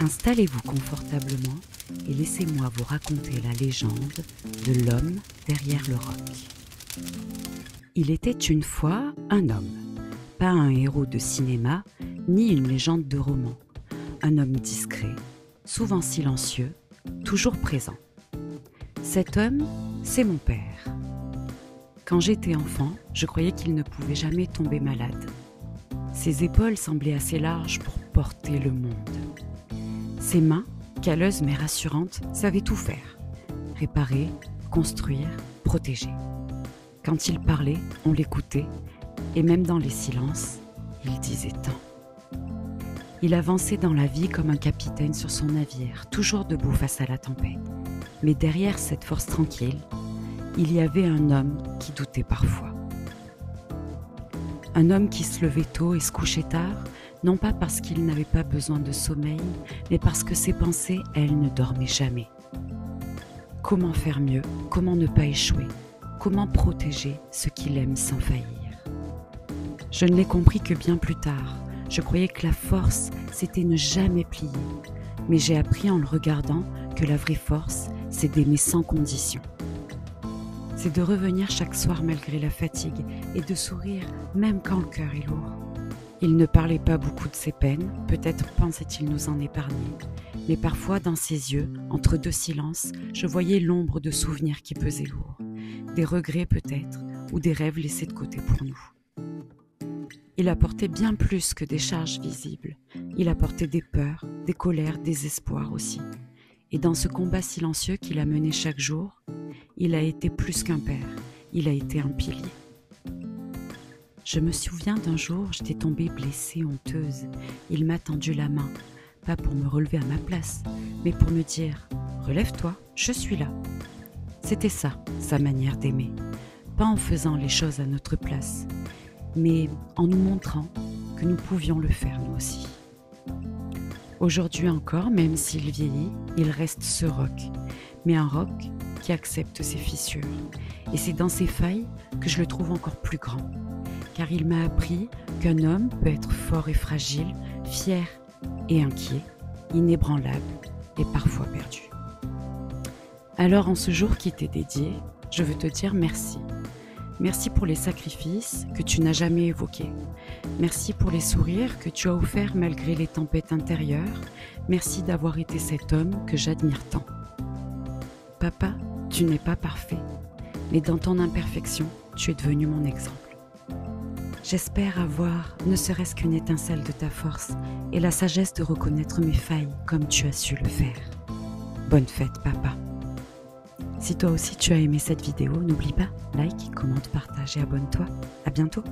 Installez-vous confortablement et laissez-moi vous raconter la légende de l'homme derrière le roc. Il était une fois un homme, pas un héros de cinéma ni une légende de roman, un homme discret, souvent silencieux, toujours présent. Cet homme, c'est mon père. Quand j'étais enfant, je croyais qu'il ne pouvait jamais tomber malade. Ses épaules semblaient assez larges pour porter le monde. Ses mains, calleuses mais rassurantes, savaient tout faire. Réparer, construire, protéger. Quand il parlait, on l'écoutait, et même dans les silences, il disait tant. Il avançait dans la vie comme un capitaine sur son navire, toujours debout face à la tempête. Mais derrière cette force tranquille, il y avait un homme qui doutait parfois. Un homme qui se levait tôt et se couchait tard, non pas parce qu'il n'avait pas besoin de sommeil, mais parce que ses pensées, elles, ne dormaient jamais. Comment faire mieux? Comment ne pas échouer? Comment protéger ce qu'il aime sans faillir? Je ne l'ai compris que bien plus tard. Je croyais que la force, c'était ne jamais plier. Mais j'ai appris en le regardant que la vraie force, c'est d'aimer sans condition. C'est de revenir chaque soir malgré la fatigue et de sourire même quand le cœur est lourd. Il ne parlait pas beaucoup de ses peines, peut-être pensait-il nous en épargner. Mais parfois, dans ses yeux, entre deux silences, je voyais l'ombre de souvenirs qui pesaient lourd. Des regrets peut-être, ou des rêves laissés de côté pour nous. Il apportait bien plus que des charges visibles. Il apportait des peurs, des colères, des espoirs aussi. Et dans ce combat silencieux qu'il a mené chaque jour, il a été plus qu'un père, il a été un pilier. Je me souviens d'un jour, j'étais tombée blessée, honteuse. Il m'a tendu la main, pas pour me relever à ma place, mais pour me dire « Relève-toi, je suis là ». C'était ça, sa manière d'aimer. Pas en faisant les choses à notre place, mais en nous montrant que nous pouvions le faire nous aussi. Aujourd'hui encore, même s'il vieillit, il reste ce roc, mais un roc qui accepte ses fissures. Et c'est dans ses failles que je le trouve encore plus grand, car il m'a appris qu'un homme peut être fort et fragile, fier et inquiet, inébranlable et parfois perdu. Alors en ce jour qui t'est dédié, je veux te dire merci. Merci pour les sacrifices que tu n'as jamais évoqués. Merci pour les sourires que tu as offerts malgré les tempêtes intérieures. Merci d'avoir été cet homme que j'admire tant. Papa, tu n'es pas parfait, mais dans ton imperfection, tu es devenu mon exemple. J'espère avoir ne serait-ce qu'une étincelle de ta force et la sagesse de reconnaître mes failles comme tu as su le faire. Bonne fête, papa. Si toi aussi tu as aimé cette vidéo, n'oublie pas, like, commente, partage et abonne-toi. À bientôt.